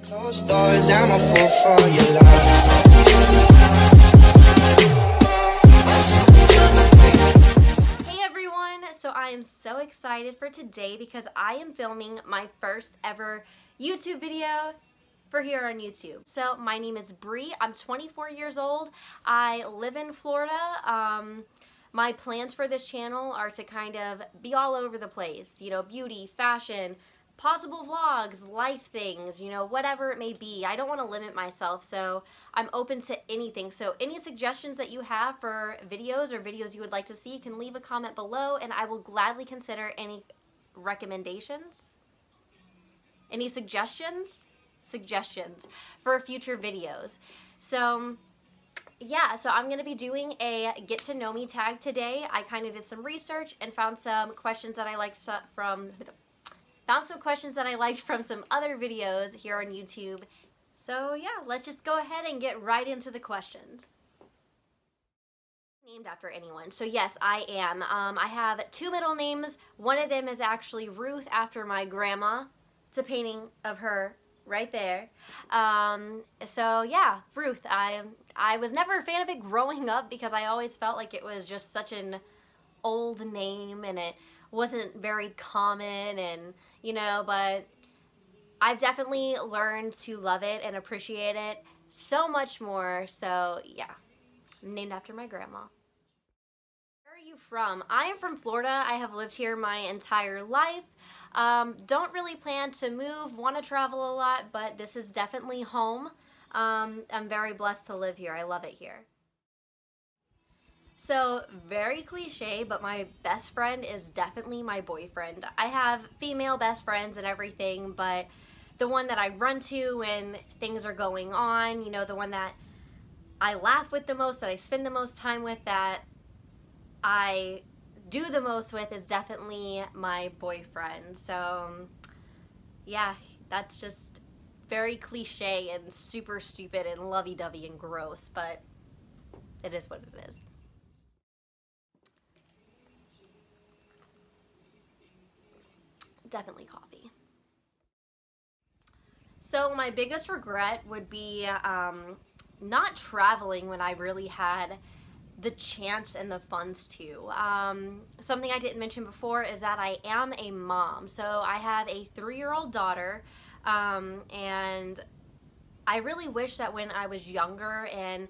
Closed doors, I'm a fool for your love. Hey everyone, so I am so excited for today because I am filming my first ever YouTube video for here on YouTube. So my name is Bree, I'm 24 years old, I live in Florida. My plans for this channel are to kind of be all over the place, you know, beauty, fashion, possible vlogs, life things, you know, whatever it may be. I don't want to limit myself, so I'm open to anything. So any suggestions that you have for videos or videos you would like to see, you can leave a comment below and I will gladly consider any recommendations. Any suggestions for future videos. So yeah, so I'm going to be doing a get to know me tag today. I kind of did some research and found some questions that I liked from some other videos here on YouTube. So yeah, let's just go ahead and get right into the questions. Named after anyone. So yes, I am. I have two middle names. One of them is actually Ruth, after my grandma. It's a painting of her right there. So yeah, Ruth. I was never a fan of it growing up because I always felt like it was just such an old name and it wasn't very common, and you know, but I've definitely learned to love it and appreciate it so much more. So yeah, I'm named after my grandma. Where are you from? I am from Florida. I have lived here my entire life. Don't really plan to move, want to travel a lot, but this is definitely home. I'm very blessed to live here. I love it here. So, very cliche, but my best friend is definitely my boyfriend. I have female best friends and everything, but the one that I run to when things are going on, you know, the one that I laugh with the most, that I spend the most time with, that I do the most with, is definitely my boyfriend. So, yeah, that's just very cliche and super stupid and lovey-dovey and gross, but it is what it is. Definitely coffee. So my biggest regret would be not traveling when I really had the chance and the funds to. Something I didn't mention before is that I am a mom. So I have a 3-year-old daughter, and I really wish that when I was younger and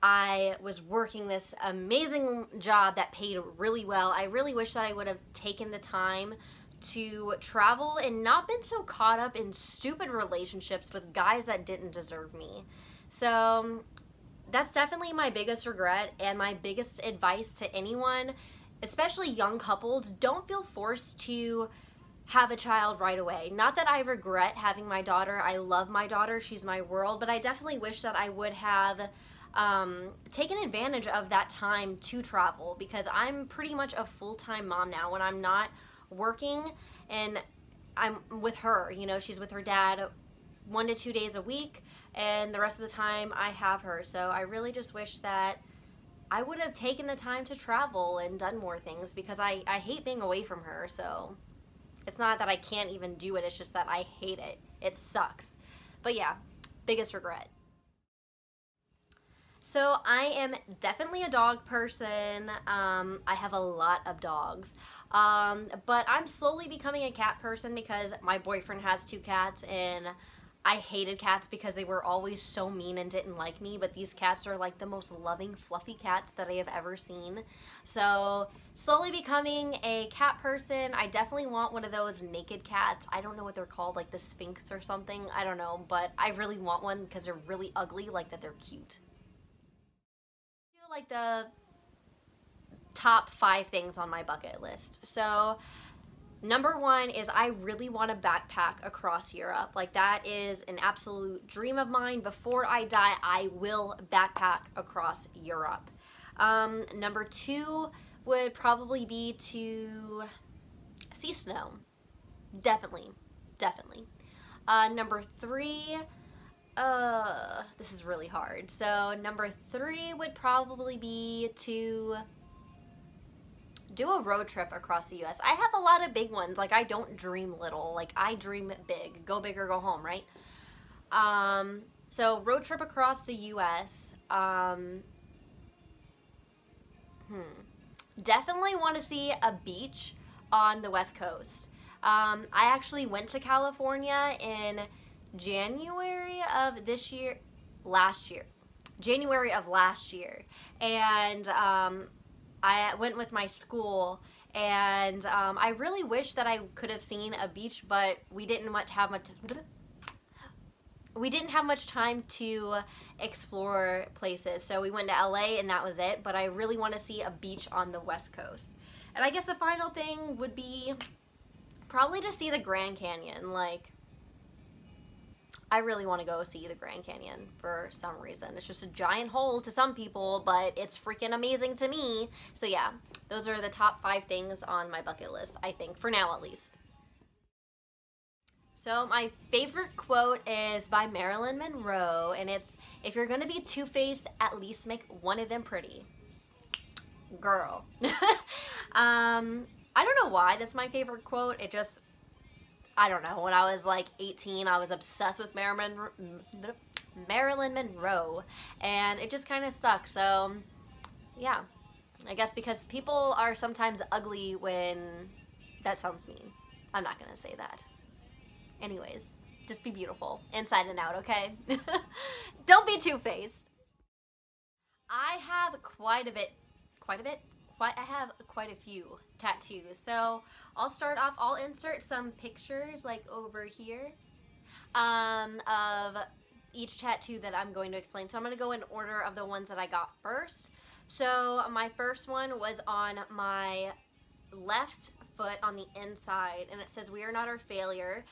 I was working this amazing job that paid really well, I really wish that I would have taken the time to travel and not been so caught up in stupid relationships with guys that didn't deserve me. So that's definitely my biggest regret, and my biggest advice to anyone, especially young couples: don't feel forced to have a child right away. Not that I regret having my daughter. I love my daughter. She's my world, but I definitely wish that I would have taken advantage of that time to travel, because I'm pretty much a full-time mom now when I'm not working and I'm with her. You know, she's with her dad 1 to 2 days a week, and the rest of the time I have her. So I really just wish that I would have taken the time to travel and done more things, because I hate being away from her. So it's not that I can't even do it, it's just that I hate it. It sucks. But yeah, biggest regret. So I am definitely a dog person. I have a lot of dogs. But I'm slowly becoming a cat person because my boyfriend has 2 cats, and I hated cats because they were always so mean and didn't like me, but these cats are like the most loving, fluffy cats that I have ever seen. So slowly becoming a cat person. I definitely want one of those naked cats. I don't know what they're called, like the Sphinx or something. I don't know, but I really want one because they're really ugly, like that they're cute. Like the top 5 things on my bucket list. So number 1 is I really want to backpack across Europe. Like, that is an absolute dream of mine. Before I die, I will backpack across Europe. Number 2 would probably be to see snow. Definitely. Number 3, this is really hard. So number 3 would probably be to do a road trip across the US. I have a lot of big ones. Like, I don't dream little. Like, I dream big. Go big or go home, right? So road trip across the U.S. Definitely want to see a beach on the West Coast. I actually went to California in January of last year, and I went with my school, and I really wish that I could have seen a beach, but we didn't have much time to explore places. So we went to LA and that was it, but I really want to see a beach on the West Coast. And I guess the final thing would be probably to see the Grand Canyon. Like, I really want to go see the Grand Canyon for some reason. It's just a giant hole to some people, but it's freaking amazing to me. So yeah, those are the top 5 things on my bucket list, I think, for now at least. So my favorite quote is by Marilyn Monroe, and it's, "If you're gonna be two-faced, at least make one of them pretty." Girl. I don't know why that's my favorite quote. It just, I don't know. When I was like 18, I was obsessed with Marilyn Monroe, and it just kind of stuck. So yeah, I guess because people are sometimes ugly when, that sounds mean. I'm not gonna say that. Anyways, just be beautiful inside and out, okay? Don't be two-faced. I have I have quite a few tattoos. So I'll start off, I'll insert some pictures like over here of each tattoo that I'm going to explain. So I'm going to go in order of the ones that I got first. So my first one was on my left foot on the inside, and it says, "We are not our failure,"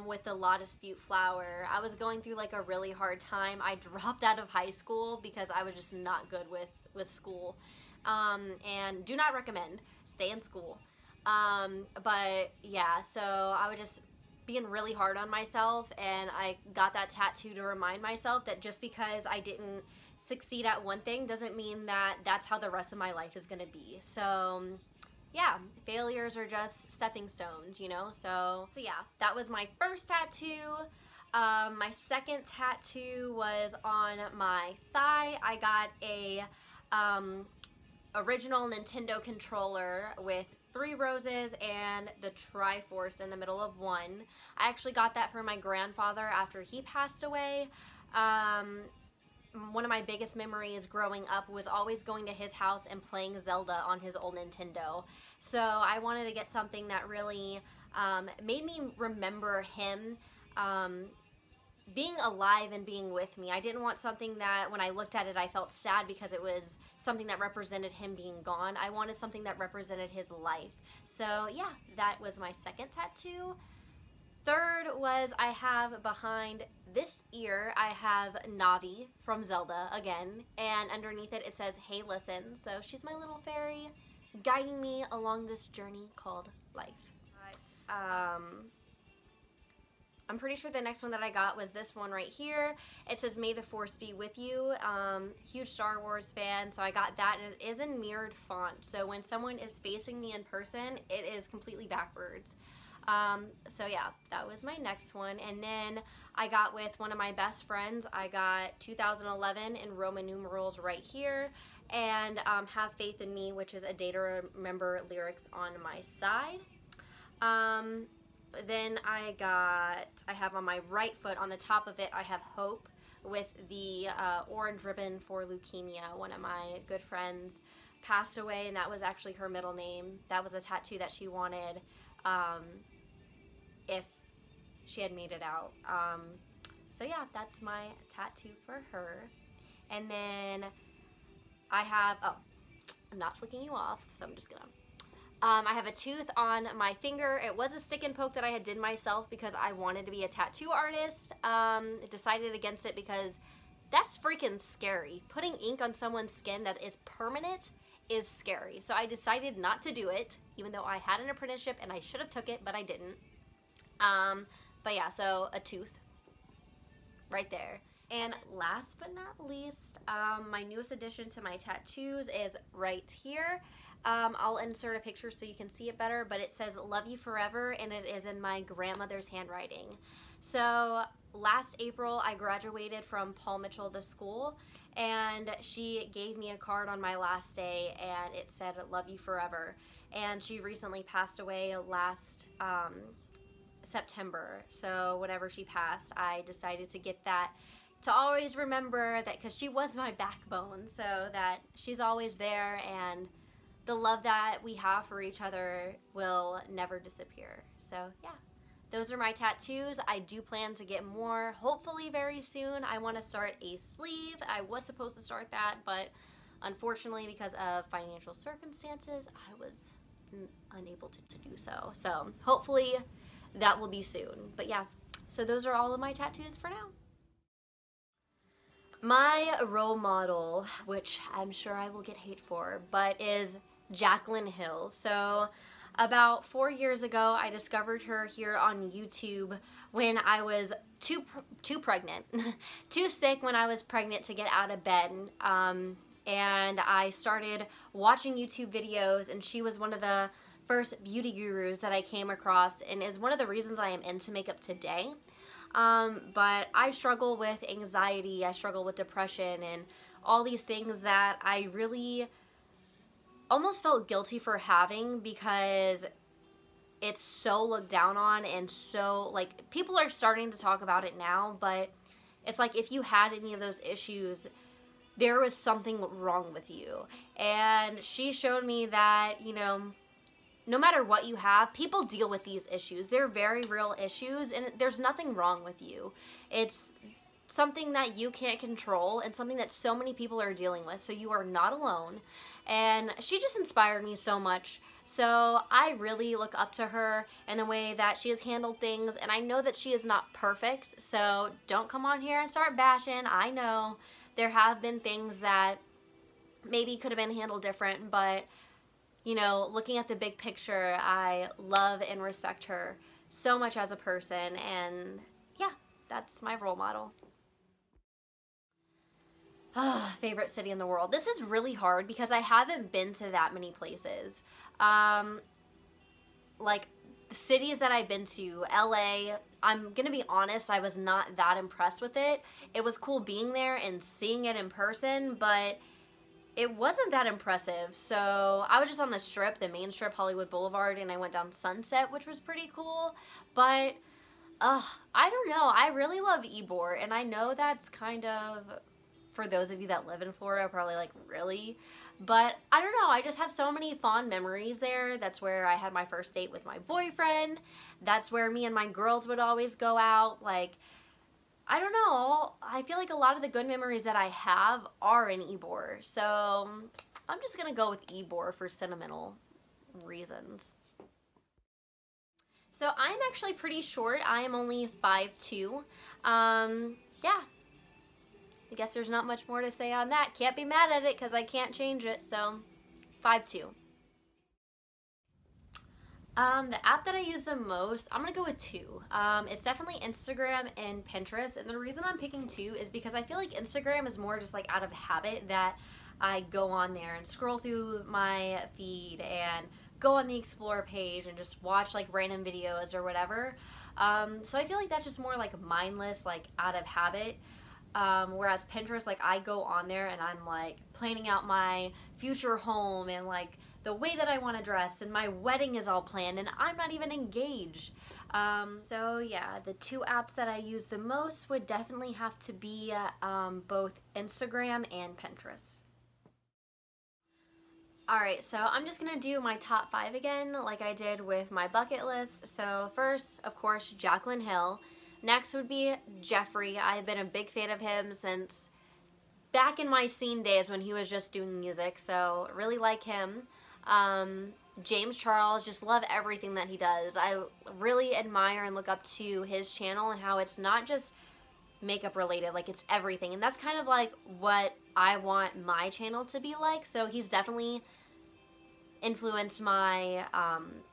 with the La Dispute flower. I was going through like a really hard time. I dropped out of high school because I was just not good with school. And do not recommend, stay in school. But yeah, so I was just being really hard on myself, and I got that tattoo to remind myself that just because I didn't succeed at one thing doesn't mean that that's how the rest of my life is gonna be. So yeah, failures are just stepping stones, you know? So yeah, that was my first tattoo. My second tattoo was on my thigh. I got a original Nintendo controller with 3 roses and the Triforce in the middle of one. I actually got that for my grandfather after he passed away. One of my biggest memories growing up was always going to his house and playing Zelda on his old Nintendo. So I wanted to get something that really made me remember him being alive and being with me. I didn't want something that when I looked at it I felt sad because it was something that represented him being gone. I wanted something that represented his life. So yeah, that was my second tattoo. Third was, I have behind this ear, I have Navi from Zelda again, and underneath it, it says, "Hey, listen." So she's my little fairy guiding me along this journey called life. I'm pretty sure the next one that I got was this one right here. It says, "May the Force be with you." Huge Star Wars fan, so I got that, and it is in mirrored font. So when someone is facing me in person, it is completely backwards. So yeah, that was my next one. And then I got with one of my best friends, I got 2011 in Roman numerals right here, and "Have Faith in Me," which is a Day to Remember lyrics on my side. Then I have on my right foot, on the top of it, I have "Hope" with the orange ribbon for leukemia. One of my good friends passed away, and that was actually her middle name. That was a tattoo that she wanted if she had made it out. So yeah, that's my tattoo for her. And then I have, oh, I'm not flicking you off, so I'm just gonna, I have a tooth on my finger. It was a stick and poke that I had did myself because I wanted to be a tattoo artist. Decided against it because that's freaking scary. Putting ink on someone's skin that is permanent is scary. So I decided not to do it, even though I had an apprenticeship and I should have took it, but I didn't. But yeah, so a tooth right there. And last but not least, my newest addition to my tattoos is right here. I'll insert a picture so you can see it better, but it says "Love You Forever," and it is in my grandmother's handwriting. So last April, I graduated from Paul Mitchell, the school, and she gave me a card on my last day, and it said "Love You Forever." And she recently passed away last September. So whenever she passed, I decided to get that to always remember that, because she was my backbone, so that she's always there, and the love that we have for each other will never disappear. So yeah, those are my tattoos. I do plan to get more, hopefully very soon. I want to start a sleeve. I was supposed to start that, but unfortunately, because of financial circumstances, I was unable to do so. So hopefully that will be soon. But yeah, so those are all of my tattoos for now. My role model, which I'm sure I will get hate for, but is Jaclyn Hill. So about 4 years ago, I discovered her here on YouTube when I was too pregnant, too sick when I was pregnant to get out of bed. And I started watching YouTube videos, and she was one of the first beauty gurus that I came across, and is one of the reasons I am into makeup today. But I struggle with anxiety, I struggle with depression, and all these things that I really almost felt guilty for having, because it's so looked down on, and so, like, people are starting to talk about it now, but it's like if you had any of those issues, there was something wrong with you. And she showed me that, you know, no matter what you have, people deal with these issues. They're very real issues, and there's nothing wrong with you. It's something that you can't control, and something that so many people are dealing with, so you are not alone. And she just inspired me so much. So I really look up to her and the way that she has handled things, and I know that she is not perfect, so don't come on here and start bashing. I know there have been things that maybe could have been handled different, but you know, looking at the big picture, I love and respect her so much as a person, and yeah, that's my role model. Favorite city in the world. This is really hard because I haven't been to that many places. Like, the cities that I've been to, LA, I'm gonna be honest, I was not that impressed with it. It was cool being there and seeing it in person, but it wasn't that impressive. So I was just on the strip, the main strip, Hollywood Boulevard, and I went down Sunset, which was pretty cool. But I don't know, I really love Ybor, and I know that's kind of, for those of you that live in Florida, probably like, really? But I don't know, I just have so many fond memories there. That's where I had my first date with my boyfriend. That's where me and my girls would always go out. Like, I don't know, I feel like a lot of the good memories that I have are in Ybor. So I'm just gonna go with Ybor for sentimental reasons. So I'm actually pretty short. I am only 5'2". Yeah. I guess there's not much more to say on that. Can't be mad at it because I can't change it, so 5'2". The app that I use the most, I'm gonna go with two. It's definitely Instagram and Pinterest, and the reason I'm picking two is because I feel like Instagram is more just like out of habit, that I go on there and scroll through my feed and go on the explore page and just watch like random videos or whatever. So I feel like that's just more like mindless, like out of habit. Whereas Pinterest, like, I go on there and I'm like planning out my future home and like the way that I want to dress, and my wedding is all planned and I'm not even engaged. So yeah, the two apps that I use the most would definitely have to be both Instagram and Pinterest. Alright, so I'm just gonna do my top 5 again like I did with my bucket list. So first, of course, Jaclyn Hill. Next would be Jeffree. I've been a big fan of him since back in my scene days when he was just doing music, so really like him. James Charles, just love everything that he does. I really admire and look up to his channel and how it's not just makeup related, like it's everything, and that's kind of like what I want my channel to be like, so he's definitely influenced my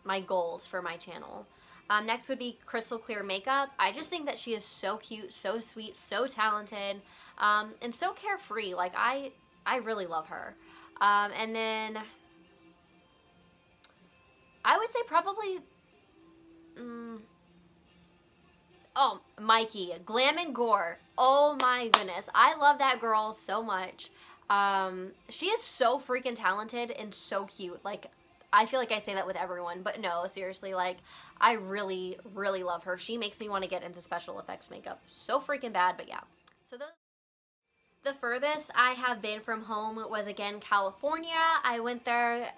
my goals for my channel. Next would be Crystal Clear Makeup. I just think that she is so cute, so sweet, so talented, and so carefree. Like, I really love her. And then I would say probably, oh, Mikey, Glam and Gore. Oh my goodness. I love that girl so much. She is so freaking talented and so cute. Like, I feel like I say that with everyone, but no, seriously, like, I really, really love her. She makes me want to get into special effects makeup so freaking bad, but yeah. So the furthest I have been from home was, again, California. I went there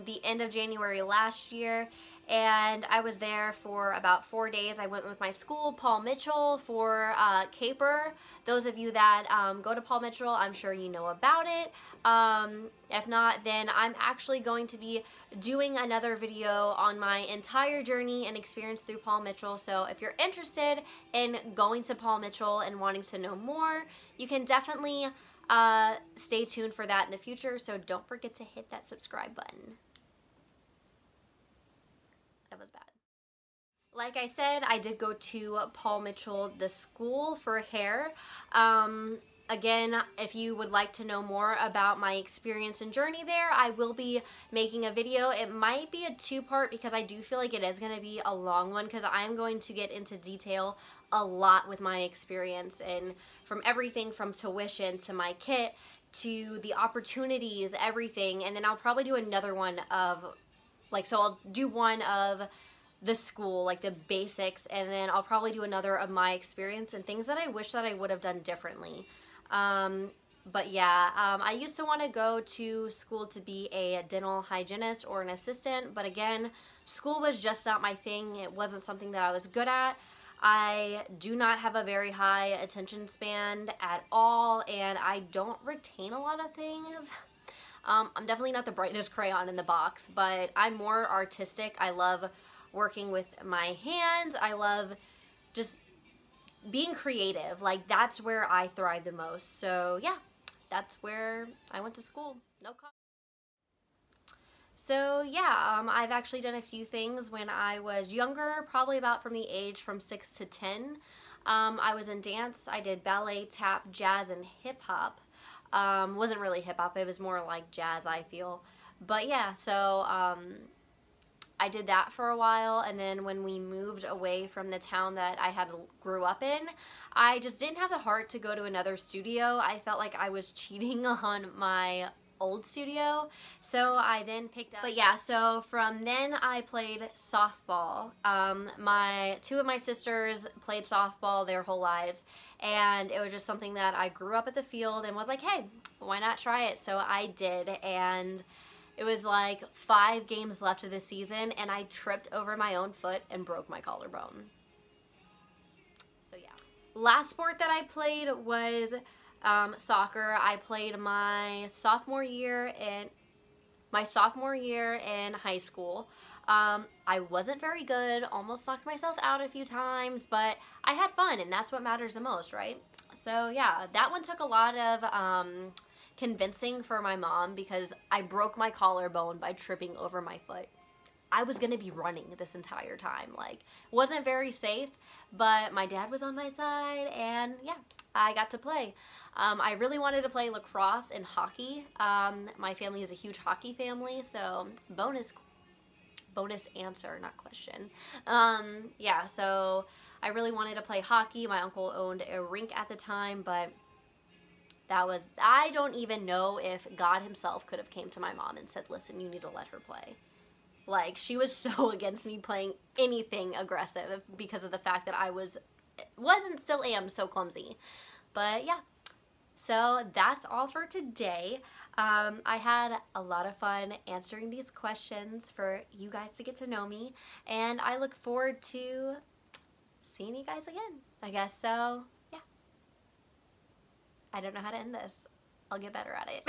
the end of January last year, and I was there for about 4 days. I went with my school, Paul Mitchell, for Caper. Those of you that go to Paul Mitchell, I'm sure you know about it. If not, then I'm actually going to be doing another video on my entire journey and experience through Paul Mitchell. So if you're interested in going to Paul Mitchell and wanting to know more, you can definitely stay tuned for that in the future. So don't forget to hit that subscribe button. That was bad. Like I said, I did go to Paul Mitchell, the school, for hair. Again, if you would like to know more about my experience and journey there, I will be making a video. It might be a two-part because I do feel like it is going to be a long one because I'm going to get into detail a lot with my experience, and from everything from tuition to my kit to the opportunities, everything. And then I'll probably do another one of, like, so I'll do one of the school, like the basics, and then I'll probably do another of my experience and things that I wish that I would have done differently. But yeah, I used to want to go to school to be a dental hygienist or an assistant, but again, school was just not my thing. It wasn't something that I was good at. I do not have a very high attention span at all, and I don't retain a lot of things. I'm definitely not the brightest crayon in the box, but I'm more artistic. I love working with my hands. I love just being creative. Like, that's where I thrive the most. So yeah, that's where I went to school. No comment. So yeah, I've actually done a few things when I was younger, probably about from the age from 6 to 10. I was in dance. I did ballet, tap, jazz, and hip hop. Wasn't really hip hop, it was more like jazz, I feel. But yeah, so I did that for a while, and then when we moved away from the town that I had grew up in, I just didn't have the heart to go to another studio. I felt like I was cheating on my old studio, so I then picked up. But yeah, so from then I played softball. Two of my sisters played softball their whole lives, and it was just something that I grew up at the field and was like, hey, why not try it? So I did, and it was like 5 games left of the season, and I tripped over my own foot and broke my collarbone. So yeah. Last sport that I played was soccer. I played my sophomore year in high school. I wasn't very good, almost knocked myself out a few times, but I had fun, and that's what matters the most, right? So yeah, that one took a lot of convincing for my mom because I broke my collarbone by tripping over my foot. I was gonna be running this entire time. Like, wasn't very safe, but my dad was on my side, and yeah, I got to play. I really wanted to play lacrosse and hockey. My family is a huge hockey family, so bonus answer, not question. Yeah, so I really wanted to play hockey. My uncle owned a rink at the time, but I don't even know if God himself could have came to my mom and said, listen, you need to let her play. Like, she was so against me playing anything aggressive because of the fact that I still am so clumsy. But yeah, so that's all for today. I had a lot of fun answering these questions for you guys to get to know me, and I look forward to seeing you guys again, I guess. So I don't know how to end this. I'll get better at it.